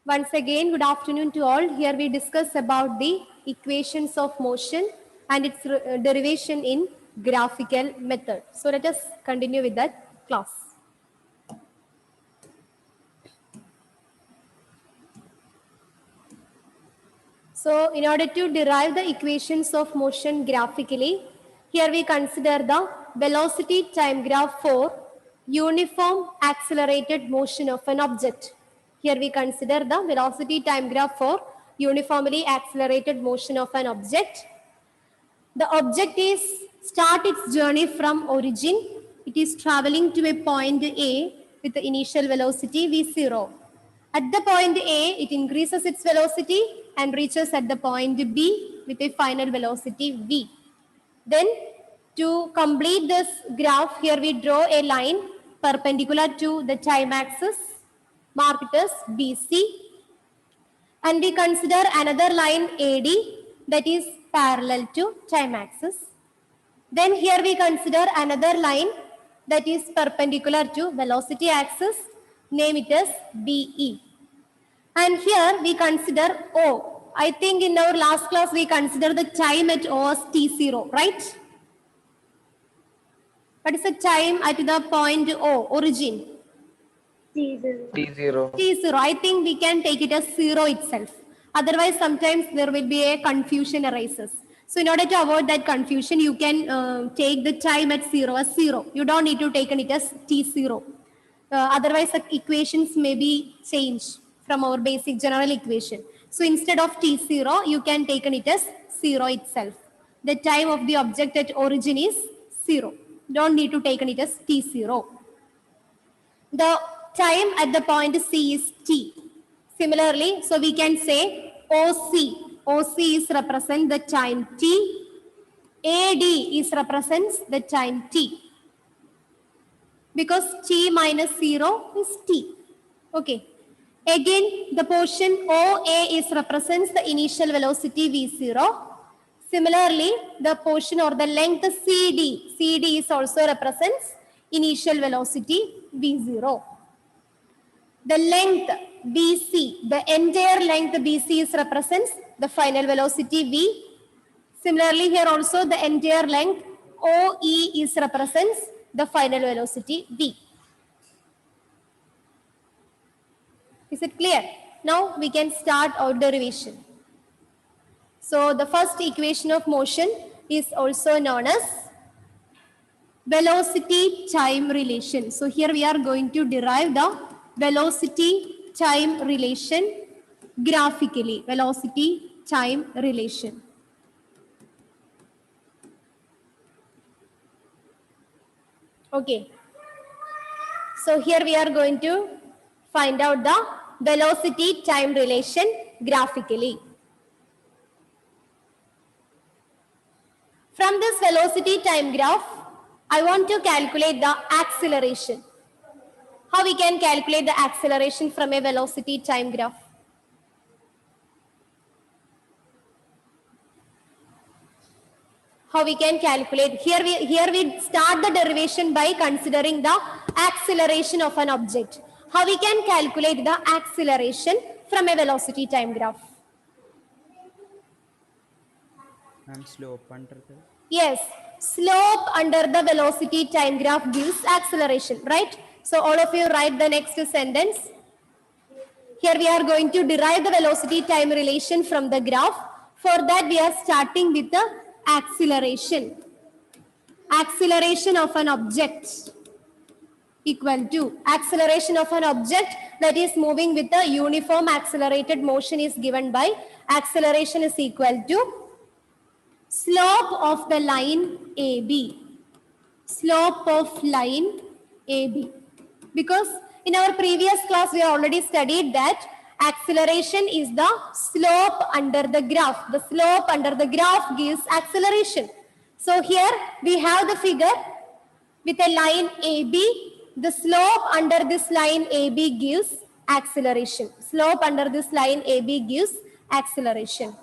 Once again, good afternoon to all. Here we discuss about the equations of motion and its derivation in graphical method. So let us continue with that class. So in order to derive the equations of motion graphically, here we consider the velocity time graph for uniform accelerated motion of an object. Here we consider the velocity time graph for uniformly accelerated motion of an object. The object is start its journey from origin. It is traveling to a point A with the initial velocity v0. At the point A, it increases its velocity and reaches at the point B with a final velocity v. Then to complete this graph, here we draw a line perpendicular to the time axis, marked as BC, and we consider another line AD that is parallel to time axis. Then here we consider another line that is perpendicular to velocity axis, name it as BE. And here we consider O. I think in our last class we consider the time at O as T0, right? What is the time at the point O, origin? T0. T0. I think we can take it as 0 itself. Otherwise, sometimes there will be a confusion arises. So in order to avoid that confusion, you can take the time at 0 as 0. You don't need to take it as T0. Otherwise, the equations may be changed from our basic general equation. So instead of T0, you can take it as 0 itself. The time of the object at origin is 0. Don't need to take it as T0. The time at the point C is T. Similarly, so we can say OC. OC is represent the time T. AD is represents the time T. Because T minus 0 is T. Okay. Again, the portion OA is represents the initial velocity V0. Similarly, the portion or the length CD. CD is also represents initial velocity V0. The length BC, the entire length BC is represents the final velocity V. Similarly, here also the entire length OE is represents the final velocity V. Is it clear? Now we can start our derivation. So the first equation of motion is also known as velocity time relation. So here we are going to derive the velocity time relation graphically. Velocity time relation. Okay. So here we are going to find out the velocity time relation graphically. From this velocity time graph, I want to calculate the acceleration. How we can calculate the acceleration from a velocity time graph? How we can calculate? Here we start the derivation by considering the acceleration of an object. How we can calculate the acceleration from a velocity time graph? And slope under the... Yes, slope under the velocity time graph gives acceleration, right? So all of you write the next sentence. Here we are going to derive the velocity time relation from the graph. For that we are starting with the acceleration. Acceleration of an object equal to acceleration of an object that is moving with a uniform accelerated motion is given by acceleration is equal to slope of the line AB. Slope of line AB. Because in our previous class we already studied that acceleration is the slope under the graph. The slope under the graph gives acceleration. So here we have the figure with a line AB. The slope under this line AB gives acceleration. Slope under this line AB gives acceleration.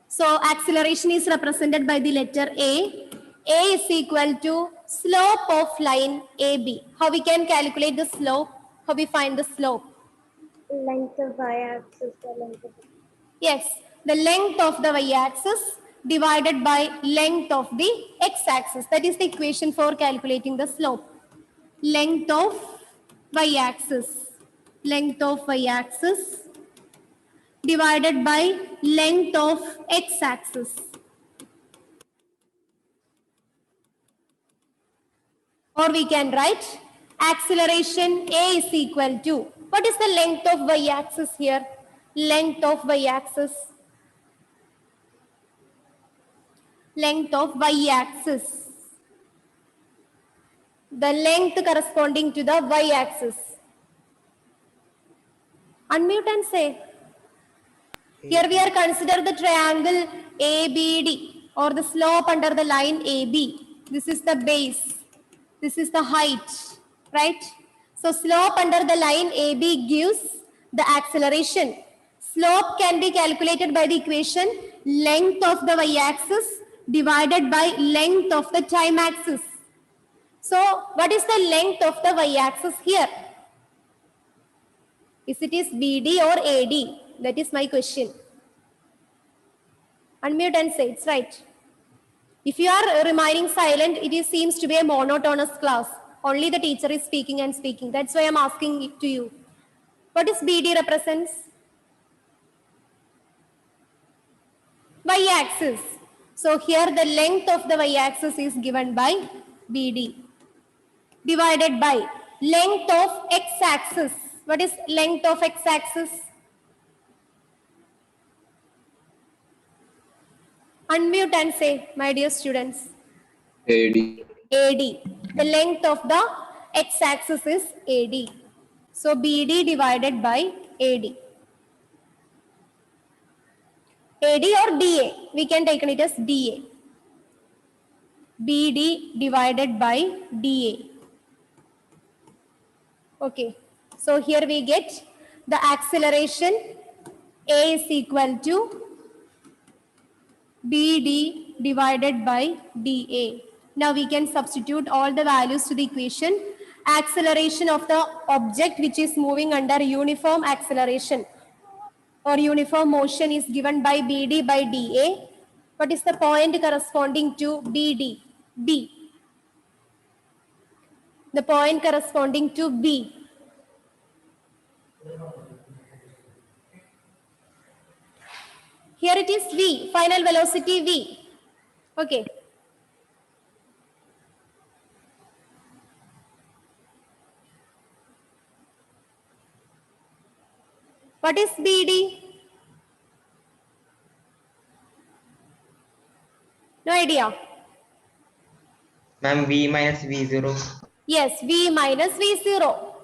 So acceleration is represented by the letter A. A is equal to slope of line AB. How we can calculate the slope? How we find the slope? Length of y-axis, the length of Yes, the length of the y-axis divided by length of the x-axis. That is the equation for calculating the slope. Length of y-axis. Length of y-axis divided by length of x-axis. Or we can write acceleration A is equal to, what is the length of y-axis here? Length of y-axis. Length of y-axis. The length corresponding to the y-axis. Unmute and say. Here we are consider the triangle ABD or the slope under the line AB. This is the base. This is the height, right? So slope under the line AB gives the acceleration. Slope can be calculated by the equation length of the y-axis divided by length of the time axis. So what is the length of the y-axis here? Is it is BD or AD? That is my question. Unmute and say it's right. If you are remaining silent, seems to be a monotonous class. Only the teacher is speaking and speaking. That's why I'm asking it to you. What is BD represents? Y-axis. So here the length of the y-axis is given by BD divided by length of x-axis. What is length of x-axis? Unmute and say, my dear students. AD. AD. The length of the x-axis is AD. So BD divided by AD. AD or DA. We can take it as DA. BD divided by DA. Okay. So here we get the acceleration A is equal to BD divided by DA. Now we can substitute all the values to the equation. Acceleration of the object which is moving under uniform acceleration or uniform motion is given by BD by DA. What is the point corresponding to BD? B. The point corresponding to B. Here it is V, final velocity V. Okay. What is BD? No idea. Ma'am, V minus V0. Yes, V minus V0.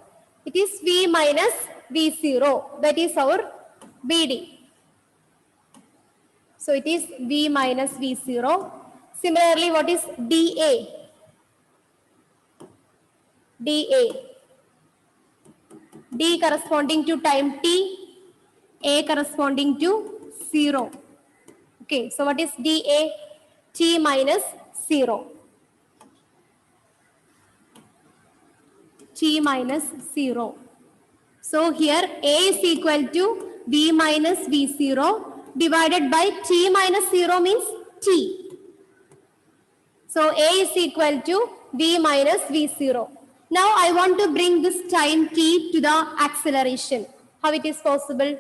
It is V minus V0. That is our BD. So it is V minus V0. Similarly, what is DA? DA. D corresponding to time T. A corresponding to 0. Okay, so what is DA? T minus 0. T minus 0. So here A is equal to V minus V0 divided by T minus 0 means T. So A is equal to V minus V0. Now I want to bring this time T to the acceleration. How it is possible?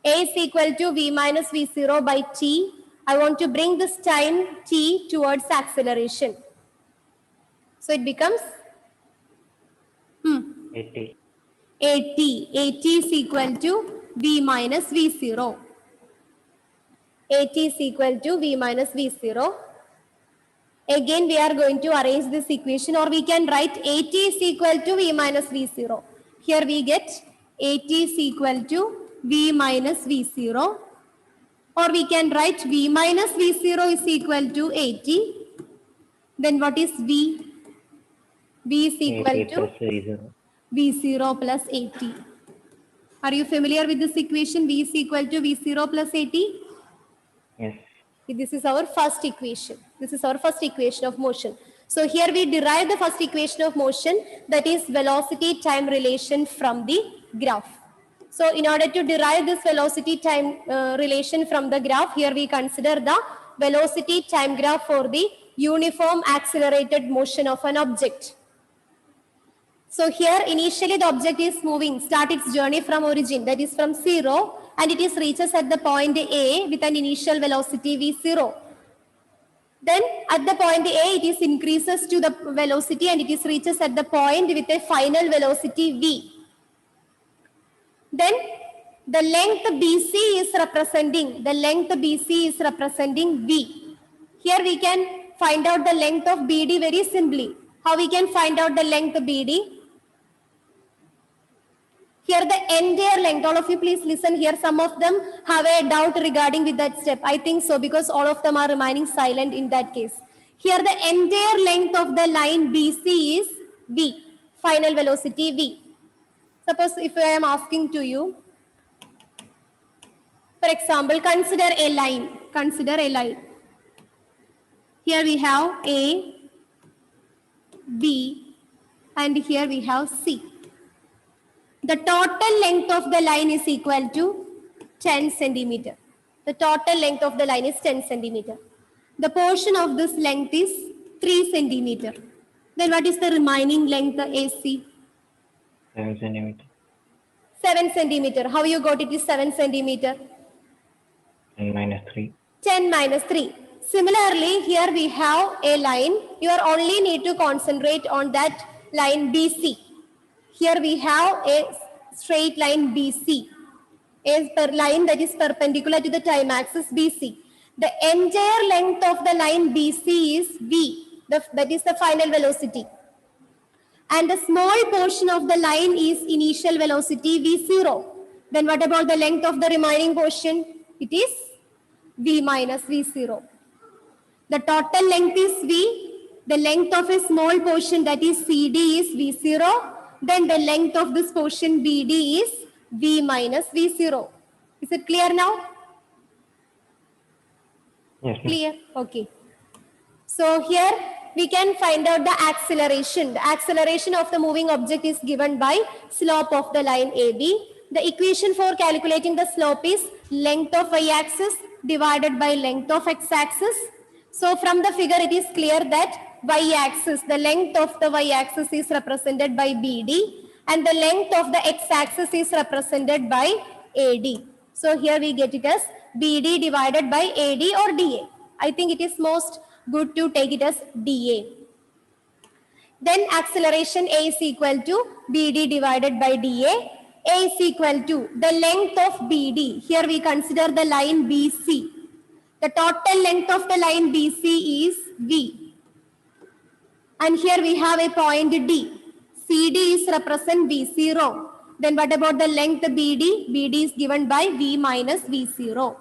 A is equal to V minus V0 by T. I want to bring this time T towards acceleration. So it becomes AT. AT. AT is equal to V minus V0. AT is equal to V minus V0. Again, we are going to arrange this equation, or we can write AT is equal to V minus V0. Here we get AT is equal to V minus V0. Or we can write V minus V0 is equal to AT. Then what is V? V is equal to V0 plus AT. Are you familiar with this equation? V is equal to V0 plus AT? Yes. This is our first equation. This is our first equation of motion. So here we derive the first equation of motion, that is velocity time relation from the graph. So in order to derive this velocity time relation from the graph, here we consider the velocity time graph for the uniform accelerated motion of an object. So here initially the object is moving, start its journey from origin, that is from 0, and it is reaches at the point A with an initial velocity v0. Then at the point A, it is increases to the velocity and it is reaches at the point with a final velocity v. Then the length BC is representing, v. Here we can find out the length of BD very simply. How we can find out the length BD? Here the entire length, all of you please listen here. Some of them have a doubt regarding with that step. I think so because all of them are remaining silent in that case. Here the entire length of the line BC is V, final velocity V. Suppose if I am asking to you, for example, consider a line. Here we have A, B, and here we have C. The total length of the line is equal to 10 centimeter. The total length of the line is 10 centimeter. The portion of this length is 3 centimeter. Then what is the remaining length, the AC? 7 centimeter. 7 centimeter. How you got it is 7 centimeter? 10 minus 3. 10 minus 3. Similarly, here we have a line. You are only need to concentrate on that line BC. Here we have a straight line BC, a line that is perpendicular to the time axis BC. The entire length of the line BC is V, that is the final velocity. And the small portion of the line is initial velocity V0. Then what about the length of the remaining portion? It is V minus V0. The total length is V. The length of a small portion, that is CD, is V0. Then the length of this portion BD is V minus V0. Is it clear now? Yes. Clear? Okay. So here we can find out the acceleration. The acceleration of the moving object is given by slope of the line AB. The equation for calculating the slope is length of y-axis divided by length of x-axis. So from the figure it is clear that y-axis, the length of the y-axis is represented by BD and the length of the x-axis is represented by AD. So here we get it as BD divided by AD or DA. I think it is most good to take it as DA. Then acceleration A is equal to BD divided by DA. A is equal to the length of BD. Here we consider the line BC. The total length of the line BC is V. And here we have a point D. CD is represent V0. Then what about the length BD? BD is given by V minus V0.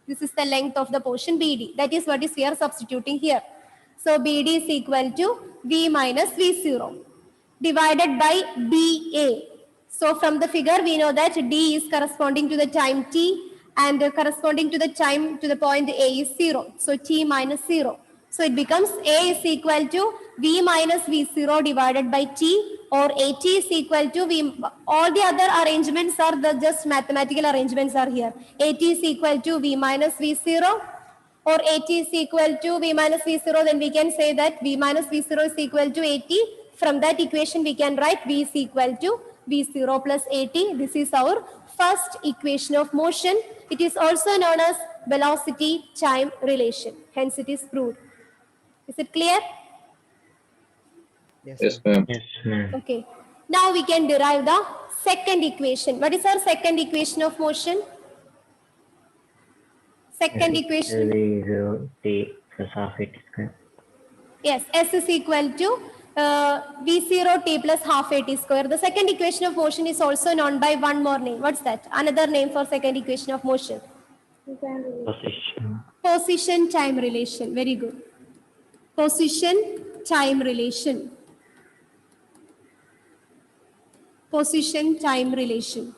This is the length of the portion BD. That is what is we are substituting here. So BD is equal to V minus V0 divided by DA. So from the figure we know that D is corresponding to the time T and corresponding to the time to the point A is 0. So T minus 0. So it becomes A is equal to V minus V0 divided by T, or AT is equal to V. All the other arrangements are just mathematical arrangements are here. AT is equal to V minus V0 or AT is equal to V minus V0. Then we can say that V minus V0 is equal to AT. From that equation we can write V is equal to V0 plus AT. This is our first equation of motion. It is also known as velocity time relation. Hence it is proved. Is it clear? Yes, ma'am. Yes, ma'am. Okay. Now we can derive the second equation. What is our second equation of motion? Second equation. V0 T plus half AT square. Yes, S is equal to V0 T plus half AT square. The second equation of motion is also known by one more name. What's that? Another name for second equation of motion. Position. Position time relation. Very good. Position time relation. Position time relation.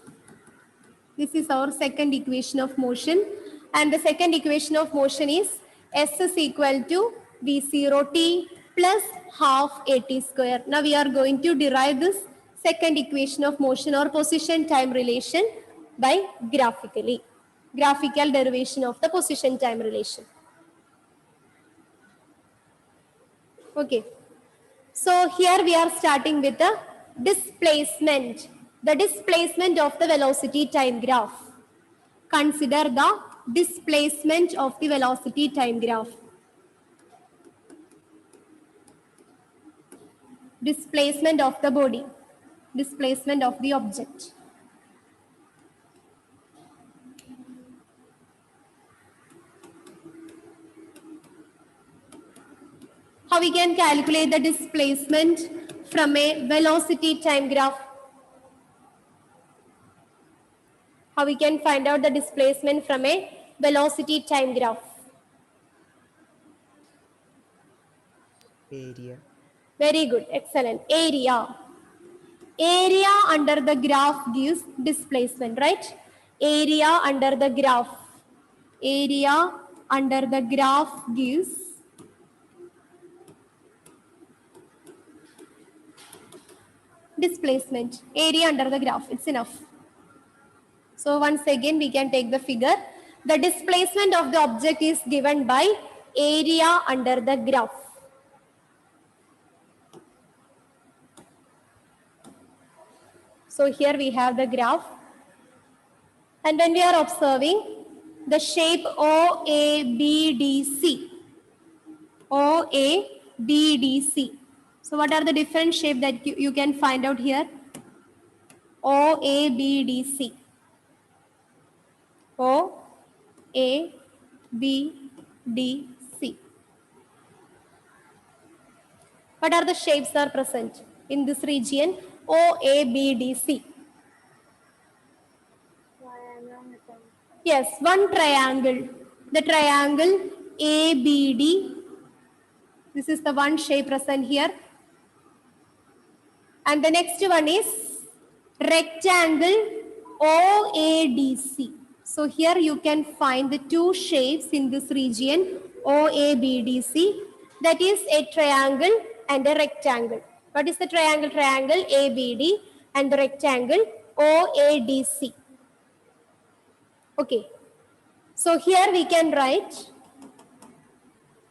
This is our second equation of motion. And the second equation of motion is S is equal to V0T plus half AT square. Now we are going to derive this second equation of motion or position time relation by graphically. Graphical derivation of the position time relation. Okay. So here we are starting with the displacement of the velocity time graph. Consider the displacement of the velocity time graph. Displacement of the body, displacement of the object. How we can calculate the displacement from a velocity time graph? How we can find out the displacement from a velocity time graph? Area. Very good, excellent. Area. Area under the graph gives displacement, right? Area under the graph. Area under the graph gives displacement. Area under the graph, it's enough. So once again we can take the figure. The displacement of the object is given by area under the graph. So here we have the graph. And when we are observing the shape OABDC. OABDC. So what are the different shapes that you can find out here? OABDC. OABDC. What are the shapes that are present in this region? OABDC. Yes, one triangle. The triangle ABD. This is the one shape present here. And the next one is rectangle OADC. So here you can find the two shapes in this region OABDC. That is a triangle and a rectangle. What is the triangle? Triangle ABD and the rectangle OADC. Okay. So here we can write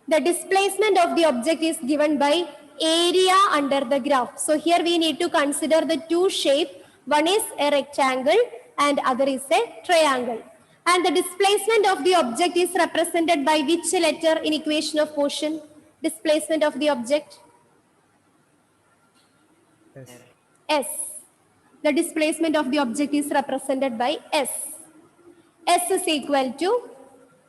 the displacement of the object is given by area under the graph. So here we need to consider the two shapes. One is a rectangle and other is a triangle. And the displacement of the object is represented by which letter in equation of motion? Displacement of the object? S. S. The displacement of the object is represented by S. S is equal to,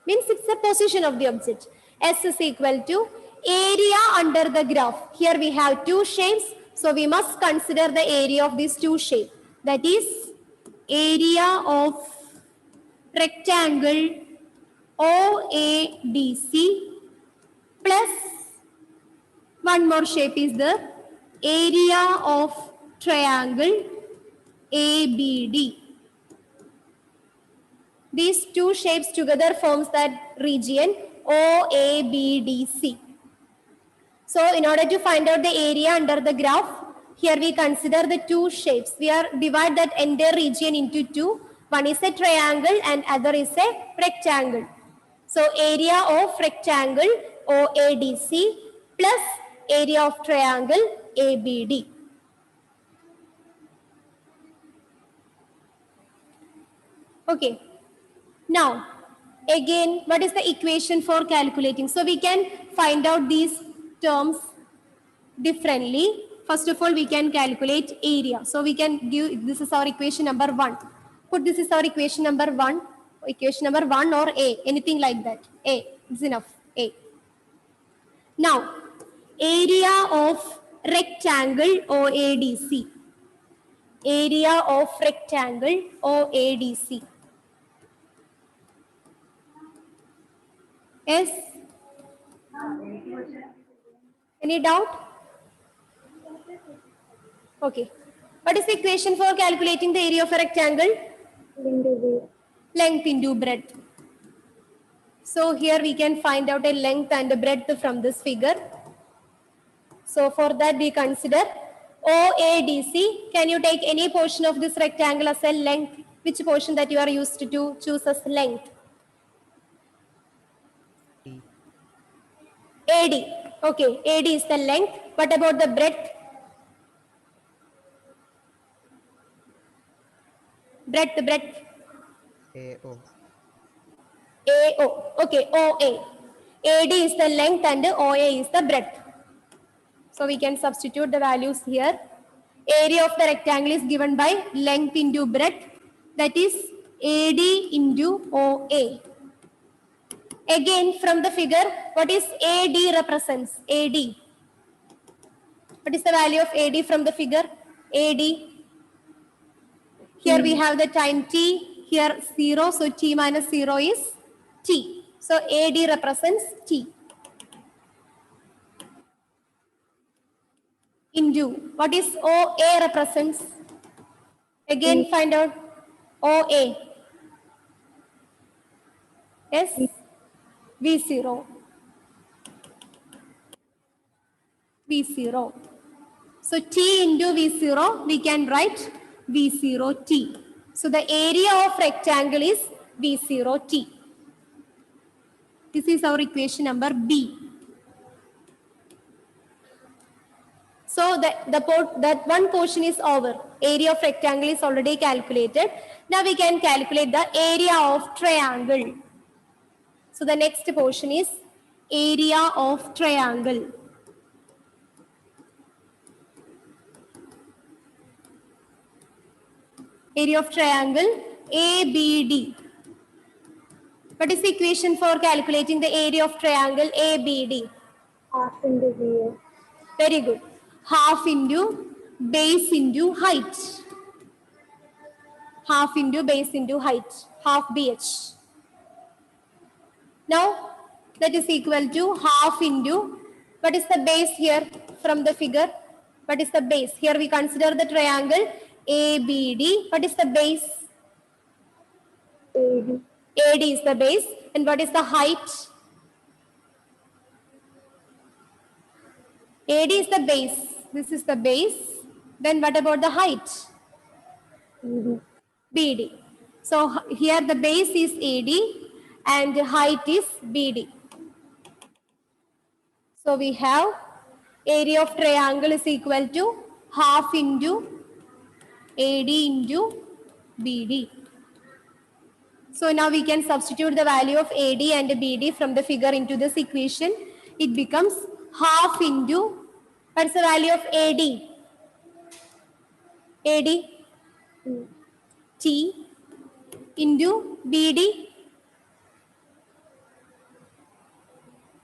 means it's the position of the object. S is equal to area under the graph. Here we have two shapes. So we must consider the area of these two shapes. That is area of rectangle OADC plus one more shape is the area of triangle ABD. These two shapes together forms that region OABDC. So in order to find out the area under the graph, here we consider the two shapes. We are divide that entire region into two. One is a triangle and other is a rectangle. So area of rectangle OADC plus area of triangle ABD. Okay. Now, again, what is the equation for calculating? So we can find out these terms differently. First of all, we can calculate area. So we can give, this is our equation number 1. Put this is our equation number 1. Equation number 1 or A, anything like that. A, is enough. A. Now, area of rectangle OADC. Area of rectangle OADC. Yes? Any doubt? Okay. What is the equation for calculating the area of a rectangle? Length into breadth. So here we can find out a length and a breadth from this figure. So for that we consider OADC. Can you take any portion of this rectangle as a length? Which portion that you are used to choose as length? T. AD. Okay, AD is the length. What about the breadth? Breadth. AO. AO. Okay, OA. AD is the length and OA is the breadth. So we can substitute the values here. Area of the rectangle is given by length into breadth. That is AD into OA. Again, from the figure, what is AD represents? AD. What is the value of AD from the figure? AD. Here we have the time t, here 0, so t minus 0 is t. So AD represents t. Into, what is OA represents? Again find out OA. Yes? V0. V0. So T into V0, we can write V0T. So the area of rectangle is V0T. This is our equation number B. So that one portion is over. Area of rectangle is already calculated. Now we can calculate the area of triangle. So the next portion is area of triangle. Area of triangle ABD. What is the equation for calculating the area of triangle ABD? Half into BH. Very good. Half into base into height. Half into base into height. Half BH. Now that is equal to half into, what is the base here from the figure? What is the base? Here we consider the triangle ABD. What is the base? AD. AD is the base. And what is the height? AD is the base. This is the base. Then what about the height? BD. BD. So here the base is AD and the height is BD. So we have area of triangle is equal to half into AD into BD. So now we can substitute the value of AD and BD from the figure into this equation. It becomes half into, what's the value of AD? AD T into BD.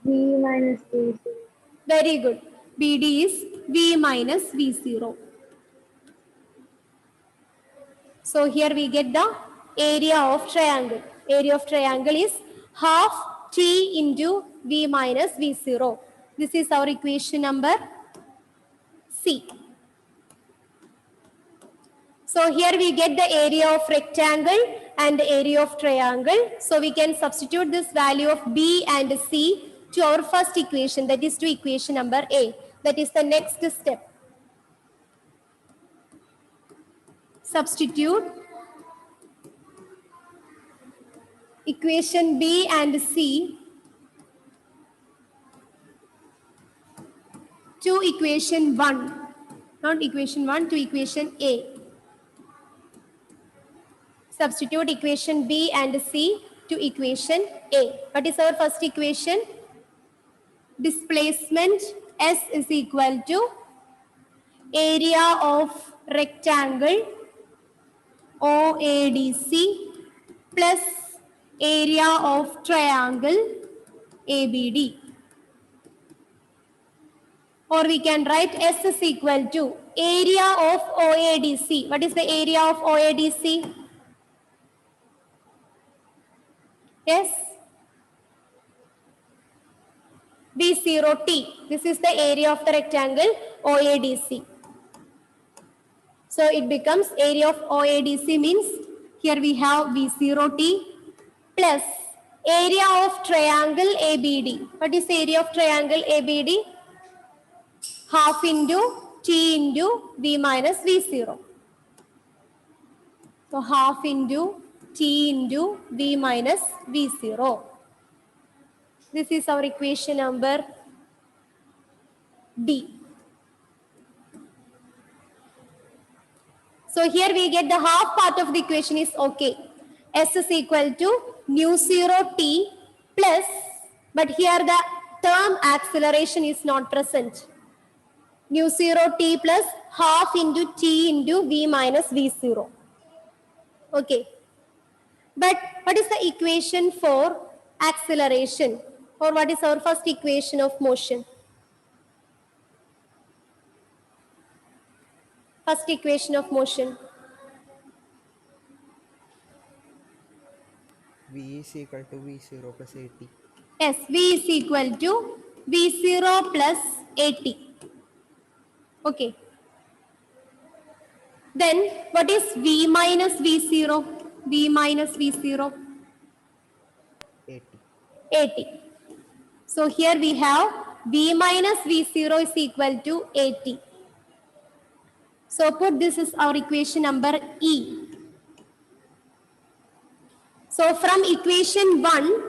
V minus V0. Very good. BD is V minus V0. So here we get the area of triangle. Area of triangle is half T into V minus V0. This is our equation number C. So here we get the area of rectangle and the area of triangle. So we can substitute this value of B and C to our first equation, that is to equation number A. That is the next step. Substitute equation B and C to equation 1. Not equation 1, to equation A. Substitute equation B and C to equation A. What is our first equation? Displacement S is equal to area of rectangle OADC plus area of triangle ABD. Or we can write S is equal to area of OADC. What is the area of OADC? Yes? B0T. This is the area of the rectangle OADC. So it becomes area of OADC means here we have B0T plus area of triangle ABD. What is area of triangle ABD? Half into T into V minus V0. So half into T into V minus V0. This is our equation number D. So here we get the half part of the equation is okay. S is equal to nu 0 T plus, but here the term acceleration is not present. Nu 0 T plus half into T into V minus V0. Okay. But what is the equation for acceleration? Or what is our first equation of motion? First equation of motion. V is equal to V0 plus AT. Yes, V is equal to V0 plus AT. Okay. Then what is V minus V0? V minus V0? AT. AT. So here we have V minus V0 is equal to AT. So put this is our equation number E. So from equation 1,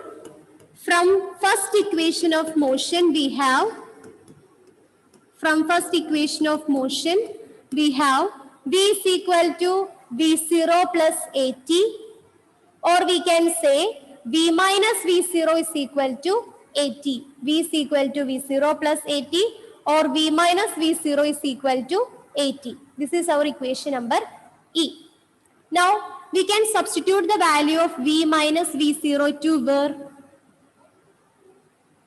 from first equation of motion we have, V is equal to V0 plus AT, or we can say V minus V0 is equal to AT. V is equal to V0 plus AT, or V minus V0 is equal to AT. This is our equation number E. Now we can substitute the value of V minus V0 to where?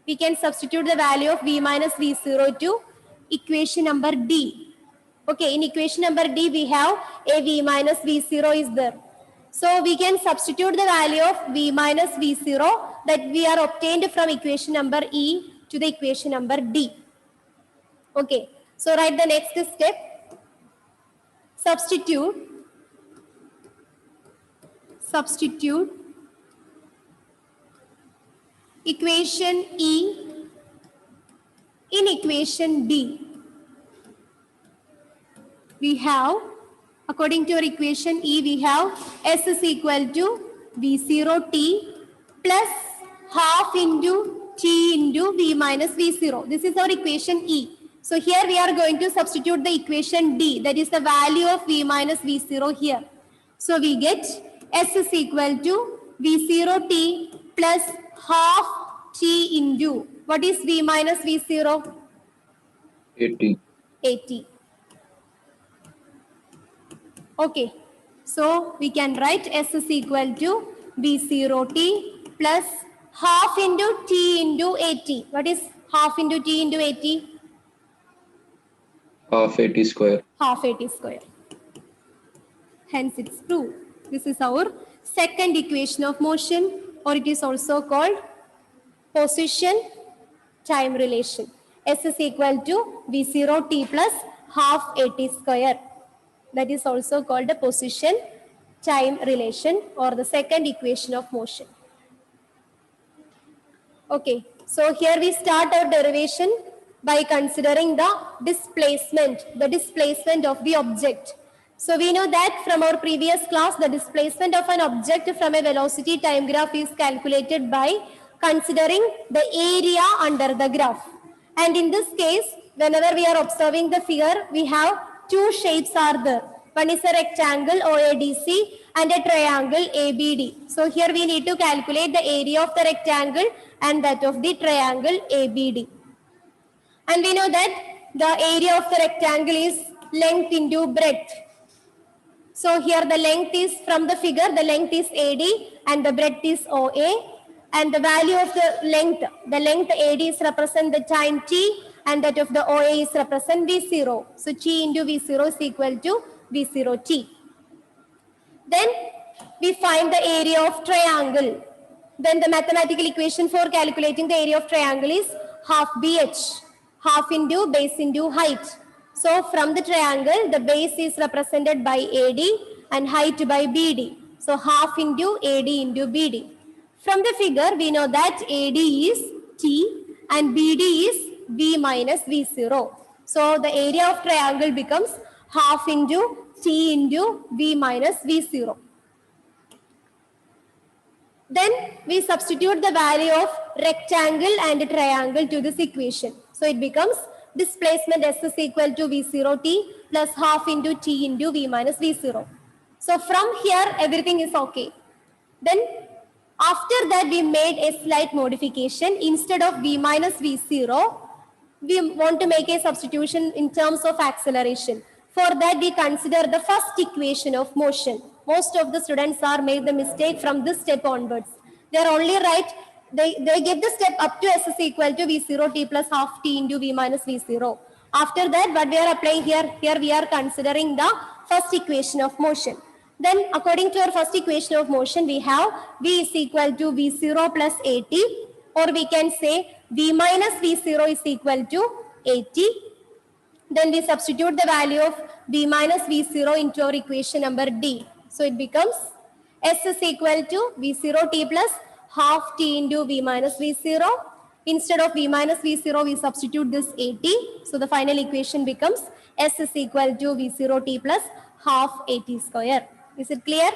We can substitute the value of V minus V0 to equation number D. Okay, in equation number D we have a V minus V0 is there. So we can substitute the value of V minus V0 that we are obtained from equation number E to the equation number D. Okay, so write the next step. Substitute equation E in equation D. We have, according to our equation E, we have S is equal to V0T plus half into T into V minus V0. This is our equation E. So here we are going to substitute the equation D, that is the value of V minus V0 here. So we get S is equal to V0T plus half T into, what is V minus V0? 80. 80. Okay, so we can write S is equal to V0T plus half into T into 80. What is half into T into 80? Half 80 square. Half 80 square. Hence it's true. This is our second equation of motion, or it is also called position time relation. S is equal to V0T plus half 80 square. That is also called the position time relation, or the second equation of motion. Okay, so here we start our derivation by considering the displacement of the object. So we know that from our previous class, the displacement of an object from a velocity time graph is calculated by considering the area under the graph. And in this case, whenever we are observing the figure, we have two shapes are there. One is a rectangle OADC and a triangle ABD. So here we need to calculate the area of the rectangle and that of the triangle ABD. And we know that the area of the rectangle is length into breadth. So here the length is, from the figure, the length is AD and the breadth is OA. And the value of the length AD is represent the time T, and that of the OA is represent V0. So T into V0 is equal to V0T. Then we find the area of triangle. Then the mathematical equation for calculating the area of triangle is half BH, half into base into height. So from the triangle, the base is represented by AD and height by BD. So half into AD into BD. From the figure, we know that AD is T and BD is V minus V0. So the area of triangle becomes half into t into v minus v0. Then we substitute the value of rectangle and triangle to this equation. So it becomes displacement S is equal to V0 t plus half into t into V minus V0. So from here everything is okay. Then after that we made a slight modification. Instead of V minus V0, we want to make a substitution in terms of acceleration. For that we consider the first equation of motion. Most of the students are made the mistake from this step onwards. They are only right, they give the step up to S is equal to V0 t plus half t into V minus V0. After that what we are applying here we are considering the first equation of motion. Then according to our first equation of motion, we have V is equal to V0 plus AT, or we can say V minus V0 is equal to AT. Then we substitute the value of V minus V0 into our equation number D. So it becomes S is equal to V0 t plus half t into V minus V0. Instead of V minus V0, we substitute this AT. So the final equation becomes S is equal to V0 t plus half AT square. Is it clear?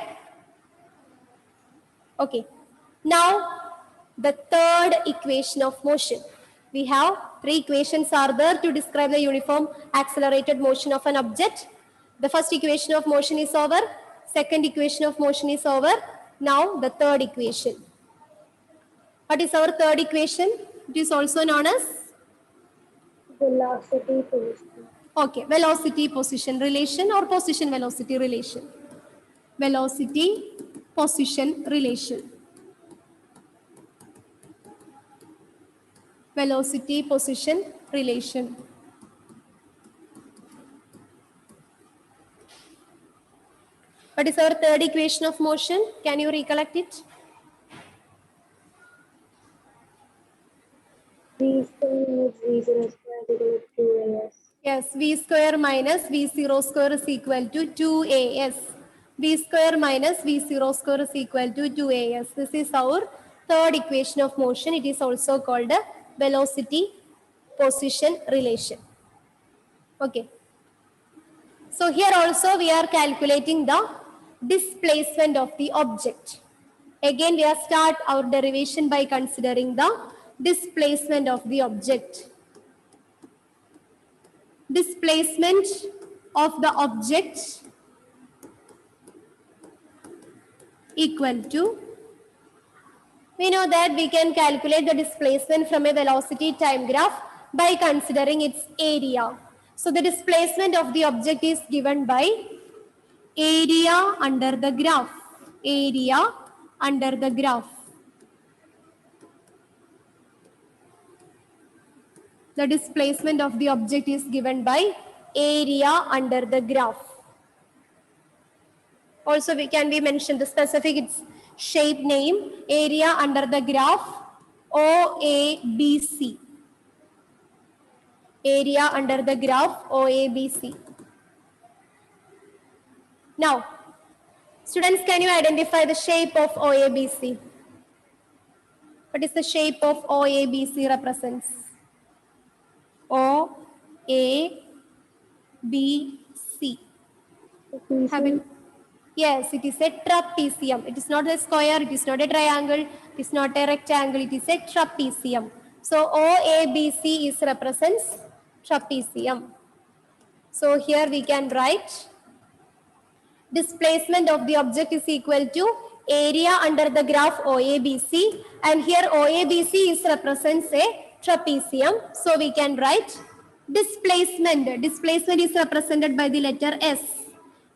Okay. Now, the third equation of motion. We have three equations are there to describe the uniform accelerated motion of an object. The first equation of motion is over. Second equation of motion is over. Now, the third equation. What is our third equation? It is also known as? Velocity position. Okay, velocity position relation or position velocity relation. Velocity position relation. Velocity position relation. What is our third equation of motion? Can you recollect it? V square minus V0 square is equal to 2AS. Yes, V square minus V0 square is equal to 2AS. V square minus V0 square is equal to 2AS. This is our third equation of motion. It is also called a velocity position relation. Okay. So here also we are calculating the displacement of the object. Again, we are start our derivation by considering the displacement of the object. Displacement of the object equal to, we know that we can calculate the displacement from a velocity time graph by considering its area. So the displacement of the object is given by area under the graph. Area under the graph. The displacement of the object is given by area under the graph. Also, we mention the specific its shape name, area under the graph, OABC. Area under the graph, OABC. Now, students, can you identify the shape of OABC? What is the shape of OABC represents? OABC. Have it? Yes, it is a trapezium. It is not a square, it is not a triangle, it is not a rectangle, it is a trapezium. So OABC is represents trapezium. So here we can write displacement of the object is equal to area under the graph OABC, and here OABC is represents a trapezium. So we can write displacement. Displacement is represented by the letter S.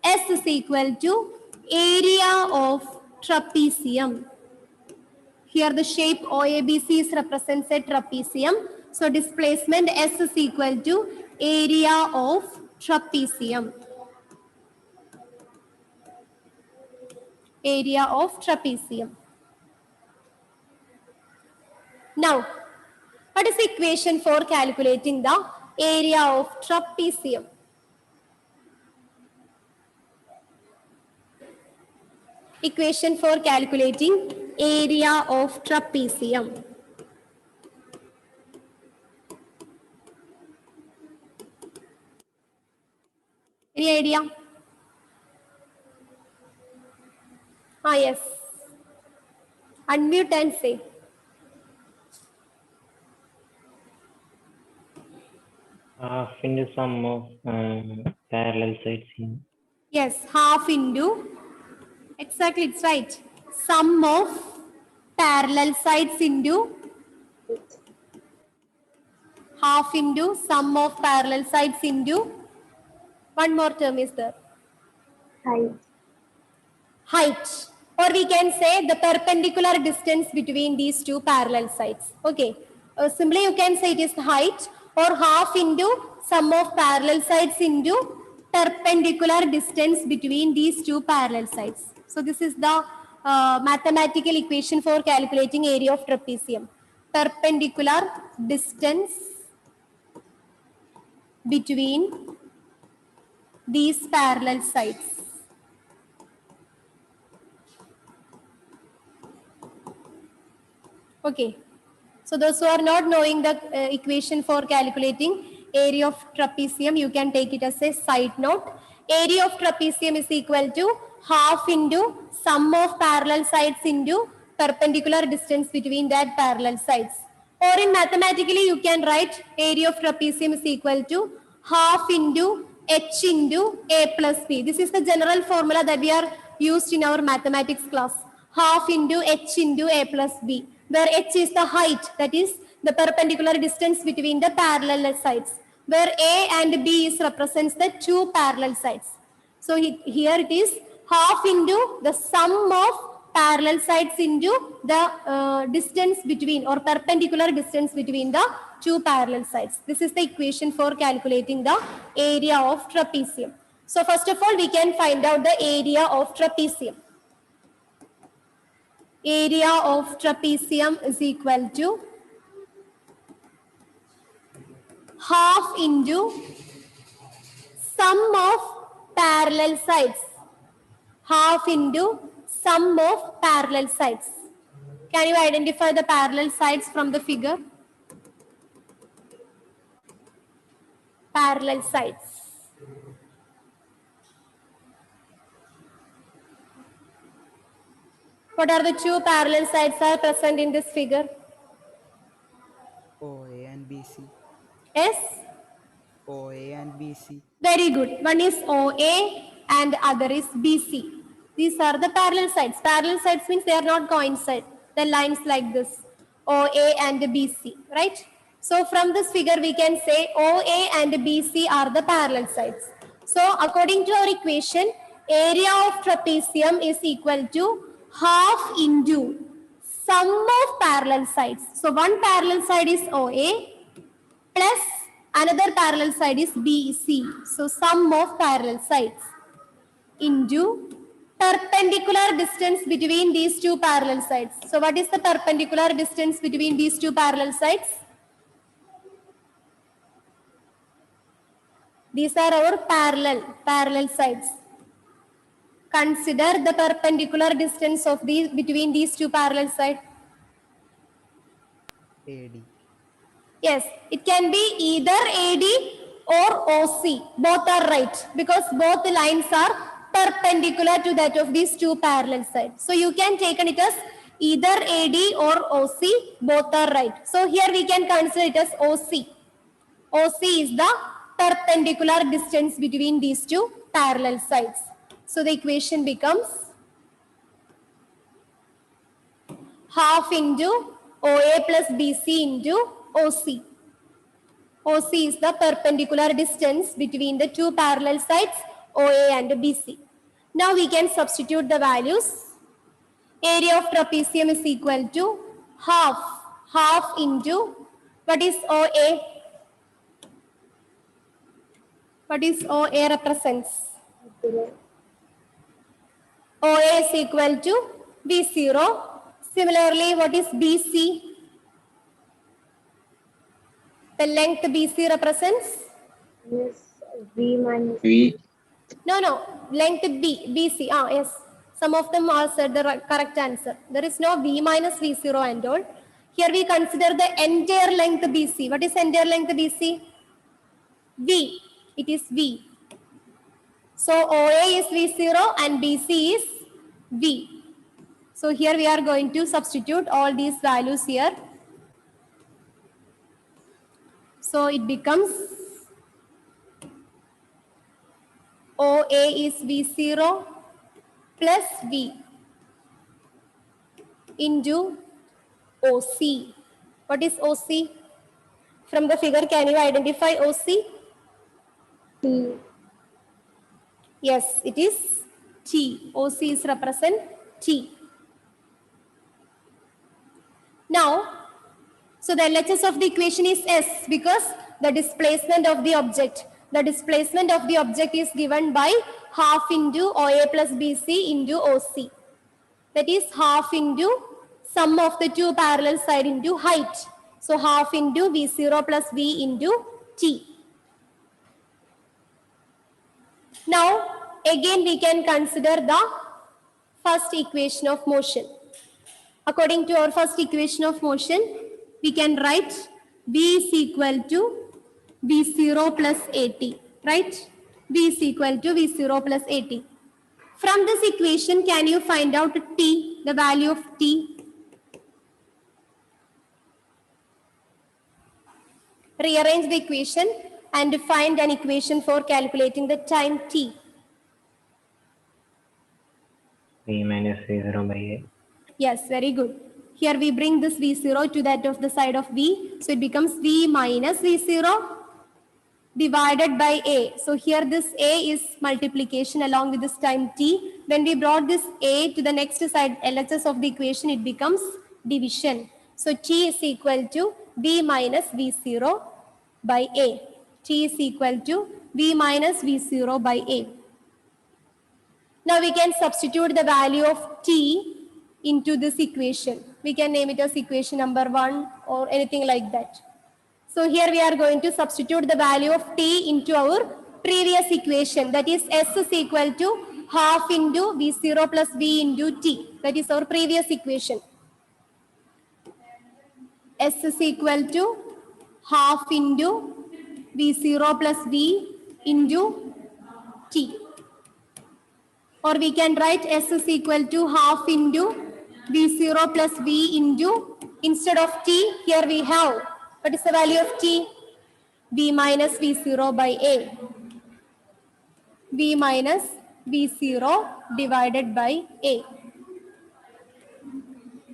S is equal to area of trapezium. Here the shape OABC is represents a trapezium. So displacement S is equal to area of trapezium. Area of trapezium. Now, what is the equation for calculating the area of trapezium? Equation for calculating area of trapezium. Any idea? Yes. Unmute and say. Half into sum of parallel sides in Yes, half into. Exactly, it's right. Sum of parallel sides into. Half into sum of parallel sides into. One more term is there. Height. Height, or we can say the perpendicular distance between these two parallel sides. Okay, simply you can say it is height, or half into sum of parallel sides into perpendicular distance between these two parallel sides. So this is the mathematical equation for calculating area of trapezium. Perpendicular distance between these parallel sides. Okay, so those who are not knowing the equation for calculating area of trapezium, you can take it as a side note. Area of trapezium is equal to half into sum of parallel sides into perpendicular distance between that parallel sides. Or in mathematically, you can write area of trapezium is equal to half into h into a plus b. This is the general formula that we are used in our mathematics class. Half into h into a plus b, where h is the height, that is the perpendicular distance between the parallel sides, where a and b is represents the two parallel sides. So here it is half into the sum of parallel sides into the distance between, or perpendicular distance between the two parallel sides. This is the equation for calculating the area of trapezium. So first of all, we can find out the area of trapezium. Area of trapezium is equal to half into sum of parallel sides. Half into sum of parallel sides. Can you identify the parallel sides from the figure? Parallel sides. What are the two parallel sides are present in this figure? OA and BC. Yes? OA and BC. Very good. One is OA and other is BC. These are the parallel sides. Parallel sides means they are not coincide. The lines like this, OA and BC, right? So from this figure we can say OA and BC are the parallel sides. So according to our equation, area of trapezium is equal to half into sum of parallel sides. So one parallel side is OA plus another parallel side is BC. So sum of parallel sides into perpendicular distance between these two parallel sides. So what is the perpendicular distance between these two parallel sides? These are our parallel sides. Consider the perpendicular distance of these between these two parallel sides. AD. Yes, it can be either AD or OC. Both are right because both the lines are perpendicular to that of these two parallel sides. So you can take it as either AD or OC. Both are right. So here we can consider it as OC. OC is the perpendicular distance between these two parallel sides. So the equation becomes half into OA plus BC into OC. OC is the perpendicular distance between the two parallel sides OA and BC. Now we can substitute the values. Area of trapezium is equal to half into, what is OA? What is OA represents? OA is equal to B0. Similarly, what is BC? The length BC represents? Yes, V minus. V. No, length BC. Yes. Some of them are said the correct answer. There is no V minus V0 and all. Here we consider the entire length BC. What is entire length BC? V. It is V. So OA is V0 and BC is V. So here we are going to substitute all these values here. So it becomes OA is V0 plus V into OC. What is OC? From the figure, can you identify OC? T. Yes, it is T. OC is represent T. Now, so the LHS of the equation is S because the displacement of the object. The displacement of the object is given by half into OA plus BC into OC. That is half into sum of the two parallel side into height. So half into V0 plus V into T. Now, again we can consider the first equation of motion. According to our first equation of motion, we can write V is equal to V0 plus AT, right? V is equal to V0 plus AT. From this equation, can you find out T, the value of T? Rearrange the equation and find an equation for calculating the time T. V minus V0 by A. Yes, very good. Here we bring this V0 to that of the side of V. So it becomes V minus V0 divided by A. So here this A is multiplication along with this time T. When we brought this A to the next side LHS of the equation, it becomes division. So T is equal to V minus V0 by A. T is equal to V minus V0 by A. Now we can substitute the value of T into this equation. We can name it as equation number 1 or anything like that. So here we are going to substitute the value of T into our previous equation. That is S is equal to half into V0 plus V into T. That is our previous equation. S is equal to half into V0 plus V into T. Or we can write S is equal to half into V0 plus V into, instead of T, here we have, what is the value of T? V minus V0 by A. V minus V0 divided by A.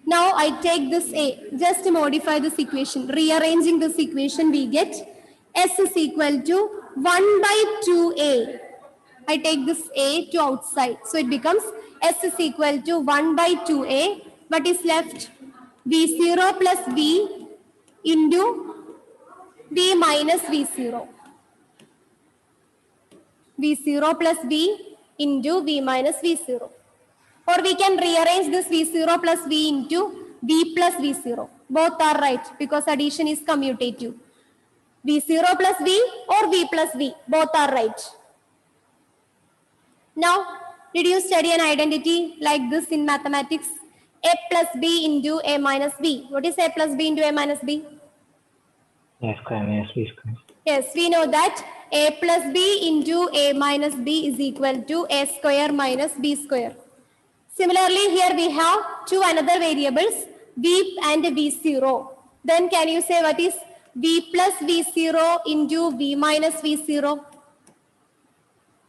Now I take this A, just modify this equation. Rearranging this equation, we get S is equal to 1 by 2A. I take this A to outside. So it becomes S is equal to 1 by 2A. What is left? V0 plus V into V minus V0. V0 plus V into V minus V0. Or we can rearrange this V0 plus V into V plus V0. Both are right because addition is commutative. V0 plus V or V plus V. Both are right. Now, did you study an identity like this in mathematics? A plus B into A minus B. What is A plus B into A minus B? A square minus B square. Yes, we know that A plus B into A minus B is equal to A square minus B square. Similarly, here we have two another variables, V and V0. Then can you say what is V plus V0 into V minus V0?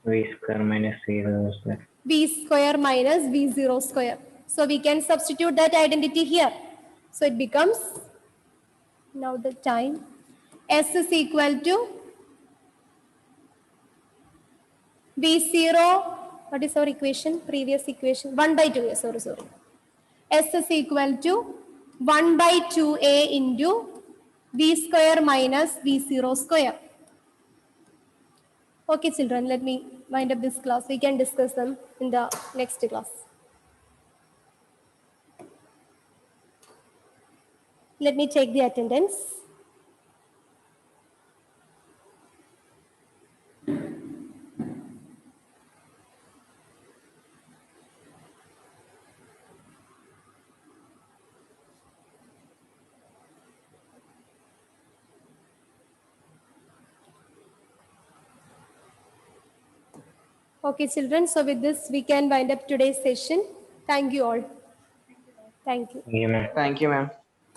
V square minus V0 square. V square minus V0 square. So we can substitute that identity here. So it becomes, now the time, S is equal to V0, what is our equation? Previous equation, 1 by 2A, sorry. S is equal to 1 by 2A into V square minus V0 square. Okay, children, let me wind up this class. We can discuss them in the next class. Let me check the attendance. Okay, children, so with this, we can wind up today's session. Thank you all. Thank you. Thank you, ma'am. Thank you, ma'am.